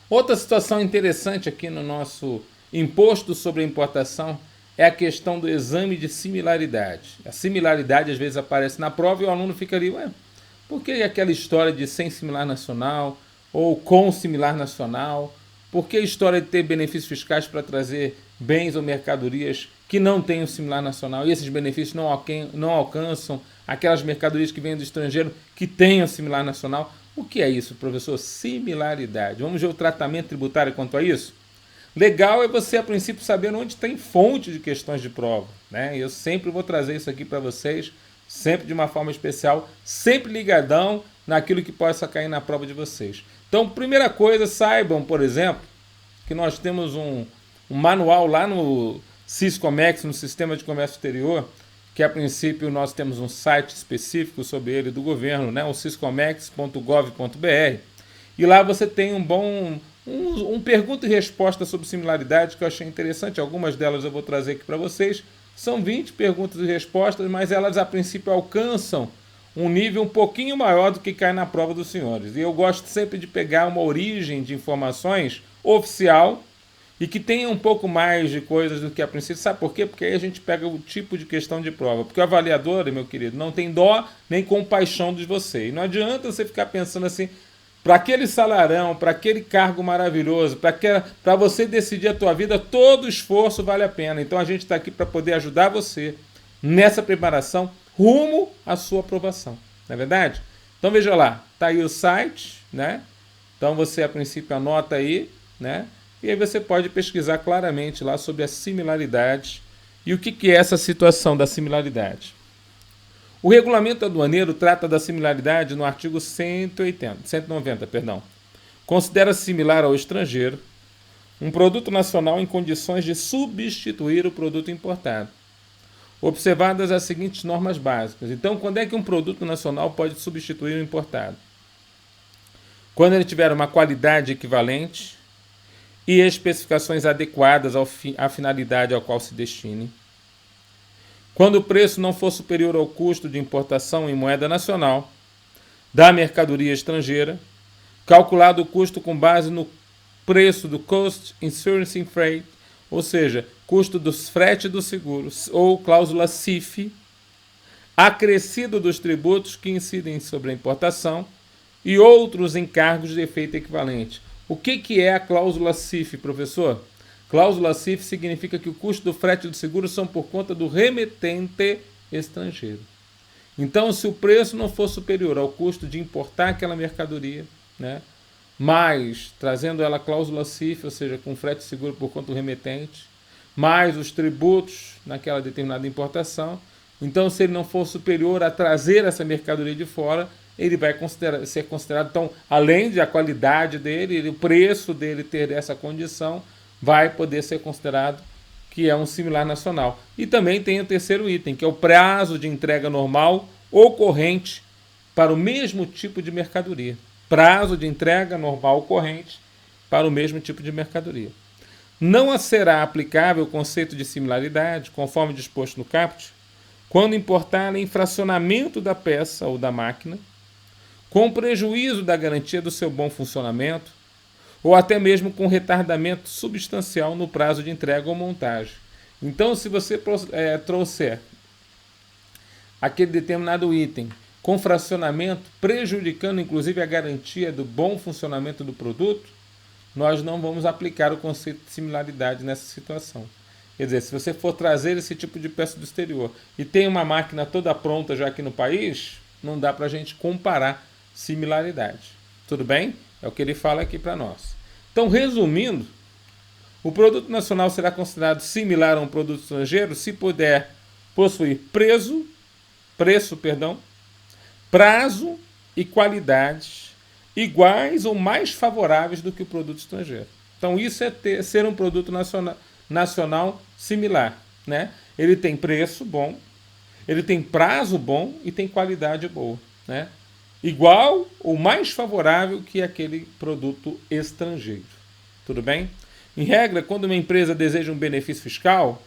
Outra situação interessante aqui no nosso imposto sobre a importação é a questão do exame de similaridade. A similaridade às vezes aparece na prova e o aluno fica ali, ué, por que aquela história de sem similar nacional ou com similar nacional? Por que a história de ter benefícios fiscais para trazer bens ou mercadorias que não têm o similar nacional e esses benefícios não alcançam aquelas mercadorias que vêm do estrangeiro que têm o similar nacional? O que é isso, professor? Similaridade. Vamos ver o tratamento tributário quanto a isso? Legal é você, a princípio, saber onde tem fonte de questões de prova. Né? Eu sempre vou trazer isso aqui para vocês, sempre de uma forma especial, sempre ligadão naquilo que possa cair na prova de vocês. Então, primeira coisa, saibam, por exemplo, que nós temos um manual lá no Siscomex, no Sistema de Comércio Exterior, que a princípio nós temos um site específico sobre ele do governo, né, o siscomex.gov.br, e lá você tem um pergunta e resposta sobre similaridade que eu achei interessante. Algumas delas eu vou trazer aqui para vocês. São 20 perguntas e respostas, mas elas a princípio alcançam um nível um pouquinho maior do que cai na prova dos senhores. E eu gosto sempre de pegar uma origem de informações oficial e que tenha um pouco mais de coisas do que a princípio. Sabe por quê? Porque aí a gente pega o tipo de questão de prova. Porque o avaliador, meu querido, não tem dó nem compaixão de você. E não adianta você ficar pensando assim, para aquele salarão, para aquele cargo maravilhoso, para você decidir a tua vida, todo esforço vale a pena. Então a gente está aqui para poder ajudar você nessa preparação rumo à sua aprovação. Não é verdade? Então veja lá, está aí o site, né? Então você a princípio anota aí, né? E aí você pode pesquisar claramente lá sobre a similaridade e o que é essa situação da similaridade. O regulamento aduaneiro trata da similaridade no artigo 190, perdão. Considera similar ao estrangeiro um produto nacional em condições de substituir o produto importado, observadas as seguintes normas básicas. Então, quando é que um produto nacional pode substituir o importado? Quando ele tiver uma qualidade equivalente e especificações adequadas à finalidade ao qual se destine. Quando o preço não for superior ao custo de importação em moeda nacional da mercadoria estrangeira, calculado o custo com base no preço do Cost Insurance Freight, ou seja, custo dos frete do seguro, ou cláusula CIF, acrescido dos tributos que incidem sobre a importação e outros encargos de efeito equivalente. O que é a cláusula CIF, professor? Cláusula CIF significa que o custo do frete do seguro são por conta do remetente estrangeiro. Então, se o preço não for superior ao custo de importar aquela mercadoria, né, mais trazendo ela a cláusula CIF, ou seja, com frete seguro por conta do remetente, mais os tributos naquela determinada importação, então se ele não for superior a trazer essa mercadoria de fora, ele vai ser considerado, então, além da qualidade dele, o preço dele ter essa condição, vai poder ser considerado que é um similar nacional. E também tem o terceiro item, que é o prazo de entrega normal ocorrente para o mesmo tipo de mercadoria. Prazo de entrega normal ocorrente para o mesmo tipo de mercadoria. Não será aplicável o conceito de similaridade, conforme disposto no caput, quando importar em fracionamento da peça ou da máquina, com prejuízo da garantia do seu bom funcionamento, ou até mesmo com retardamento substancial no prazo de entrega ou montagem. Então, se você trouxer aquele determinado item com fracionamento, prejudicando inclusive a garantia do bom funcionamento do produto, nós não vamos aplicar o conceito de similaridade nessa situação. Quer dizer, se você for trazer esse tipo de peça do exterior e tem uma máquina toda pronta já aqui no país, não dá para a gente comparar similaridade. Tudo bem? É o que ele fala aqui para nós. Então, resumindo, o produto nacional será considerado similar a um produto estrangeiro se puder possuir preço, prazo e qualidade iguais ou mais favoráveis do que o produto estrangeiro. Então, isso é ser um produto nacional similar. Né? Ele tem preço bom, ele tem prazo bom e tem qualidade boa. Né? Igual ou mais favorável que aquele produto estrangeiro. Tudo bem? Em regra, quando uma empresa deseja um benefício fiscal,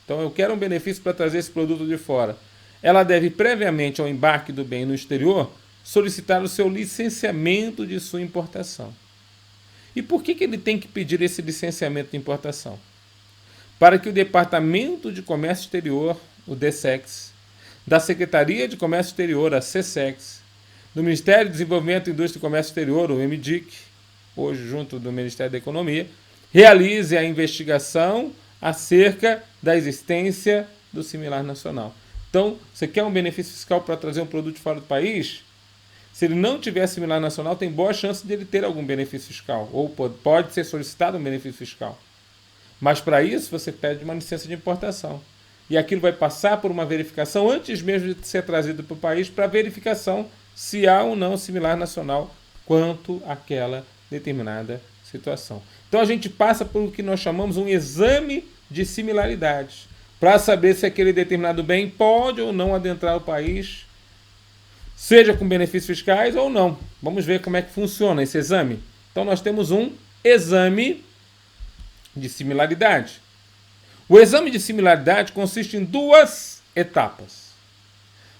então eu quero um benefício para trazer esse produto de fora, ela deve previamente ao embarque do bem no exterior solicitar o seu licenciamento de sua importação. E por que ele tem que pedir esse licenciamento de importação? Para que o Departamento de Comércio Exterior, o DSEX, da Secretaria de Comércio Exterior, a SESEX, do Ministério do Desenvolvimento, Indústria e Comércio Exterior, o MDIC, hoje junto do Ministério da Economia, realize a investigação acerca da existência do similar nacional. Então, você quer um benefício fiscal para trazer um produto de fora do país? Se ele não tiver similar nacional, tem boa chance de ele ter algum benefício fiscal, ou pode ser solicitado um benefício fiscal. Mas para isso você pede uma licença de importação. E aquilo vai passar por uma verificação antes mesmo de ser trazido para o país, para verificação se há ou não similar nacional quanto àquela determinada situação. Então a gente passa por o que nós chamamos um exame de similaridades, para saber se aquele determinado bem pode ou não adentrar o país, seja com benefícios fiscais ou não. Vamos ver como é que funciona esse exame. Então nós temos um exame de similaridade. O exame de similaridade consiste em 2 etapas.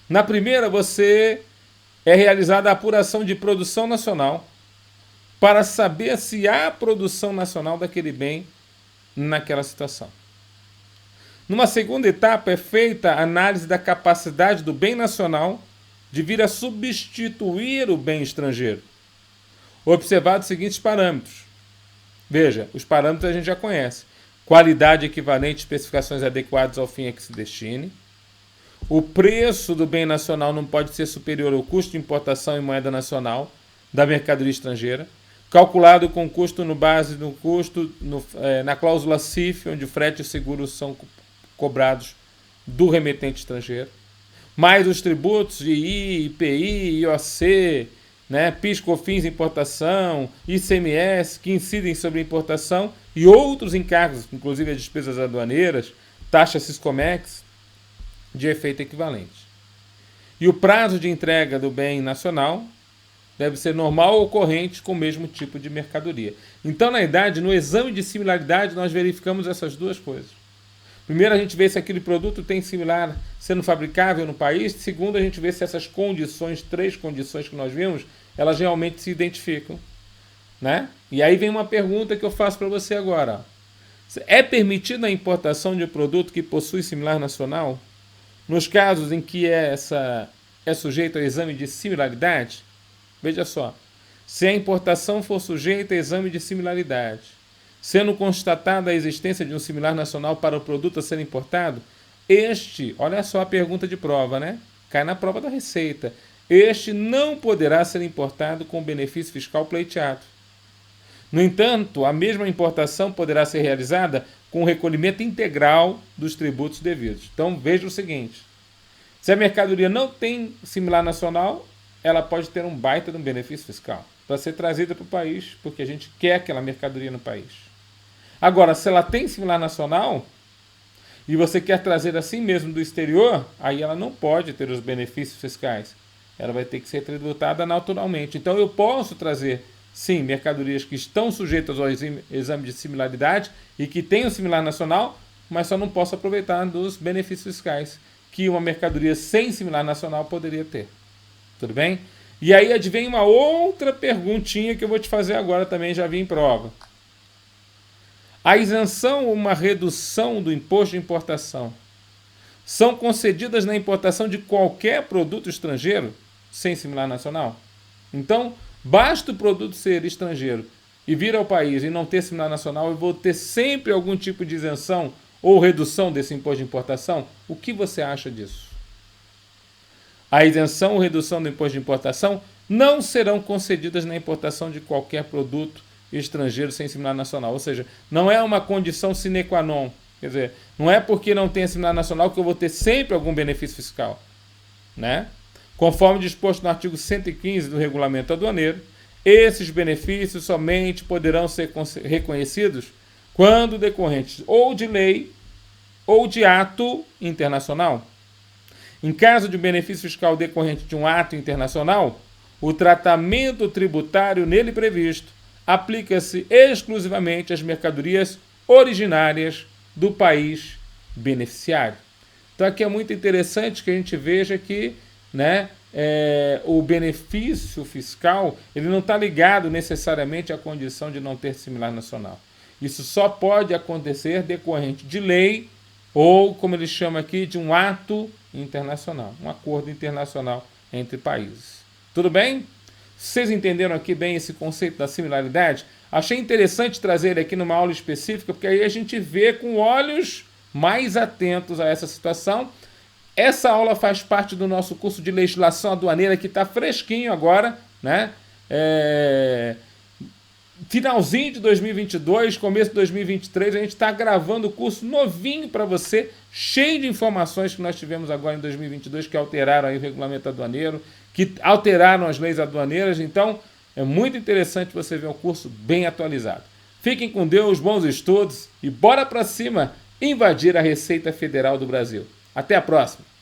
Na primeira, é realizada a apuração de produção nacional para saber se há produção nacional daquele bem naquela situação. Numa segunda etapa, é feita a análise da capacidade do bem nacional de vir a substituir o bem estrangeiro. Observados os seguintes parâmetros. Veja, os parâmetros a gente já conhece. Qualidade equivalente, especificações adequadas ao fim a que se destine. O preço do bem nacional não pode ser superior ao custo de importação em moeda nacional da mercadoria estrangeira, calculado com custo no base do custo na cláusula CIF, onde o frete e o seguro são cobrados do remetente estrangeiro, mais os tributos de IPI, IOC, PIS, COFINS, importação, ICMS, que incidem sobre a importação, e outros encargos, inclusive as despesas aduaneiras, taxa Siscomex, de efeito equivalente. E o prazo de entrega do bem nacional deve ser normal ou corrente com o mesmo tipo de mercadoria. Então, na verdade, no exame de similaridade, nós verificamos essas 2 coisas. Primeiro, a gente vê se aquele produto tem similar sendo fabricável no país. Segundo, a gente vê se essas condições, 3 condições que nós vimos, elas realmente se identificam. E aí vem uma pergunta que eu faço para você agora. É permitida a importação de um produto que possui similar nacional? Nos casos em que é sujeito ao exame de similaridade? Veja só. Se a importação for sujeita a exame de similaridade, sendo constatada a existência de um similar nacional para o produto a ser importado, olha só a pergunta de prova, cai na prova da Receita, este não poderá ser importado com benefício fiscal pleiteado. No entanto, a mesma importação poderá ser realizada com o recolhimento integral dos tributos devidos. Então, veja o seguinte, se a mercadoria não tem similar nacional, ela pode ter um baita de um benefício fiscal para ser trazida para o país, porque a gente quer aquela mercadoria no país. Agora, se ela tem similar nacional e você quer trazer assim mesmo do exterior, aí ela não pode ter os benefícios fiscais. Ela vai ter que ser tributada naturalmente. Então, eu posso trazer, sim, mercadorias que estão sujeitas ao exame de similaridade e que têm o similar nacional, mas só não posso aproveitar dos benefícios fiscais que uma mercadoria sem similar nacional poderia ter. Tudo bem? E aí advém uma outra perguntinha que eu vou te fazer agora também, já vi em prova. A isenção ou uma redução do imposto de importação são concedidas na importação de qualquer produto estrangeiro sem similar nacional? Então, basta o produto ser estrangeiro e vir ao país e não ter similar nacional, eu vou ter sempre algum tipo de isenção ou redução desse imposto de importação? O que você acha disso? A isenção ou redução do imposto de importação não serão concedidas na importação de qualquer produto estrangeiro sem similar nacional. Ou seja, não é uma condição sine qua non. Quer dizer, não é porque não tem similar nacional que eu vou ter sempre algum benefício fiscal. Conforme disposto no artigo 115 do Regulamento Aduaneiro, esses benefícios somente poderão ser reconhecidos quando decorrentes ou de lei ou de ato internacional. Em caso de benefício fiscal decorrente de um ato internacional, o tratamento tributário nele previsto aplica-se exclusivamente às mercadorias originárias do país beneficiário. Então aqui é muito interessante que a gente veja que o benefício fiscal ele não está ligado necessariamente à condição de não ter similar nacional. Isso só pode acontecer decorrente de lei ou, como eles chamam aqui, de um ato internacional, um acordo internacional entre países. Tudo bem? Vocês entenderam aqui bem esse conceito da similaridade? Achei interessante trazer ele aqui numa aula específica, porque aí a gente vê com olhos mais atentos a essa situação. Essa aula faz parte do nosso curso de legislação aduaneira, que está fresquinho agora, né? Finalzinho de 2022, começo de 2023, a gente está gravando o curso novinho para você, cheio de informações que nós tivemos agora em 2022, que alteraram aí o regulamento aduaneiro, que alteraram as leis aduaneiras. Então, é muito interessante você ver um curso bem atualizado. Fiquem com Deus, bons estudos e bora para cima invadir a Receita Federal do Brasil. Até a próxima!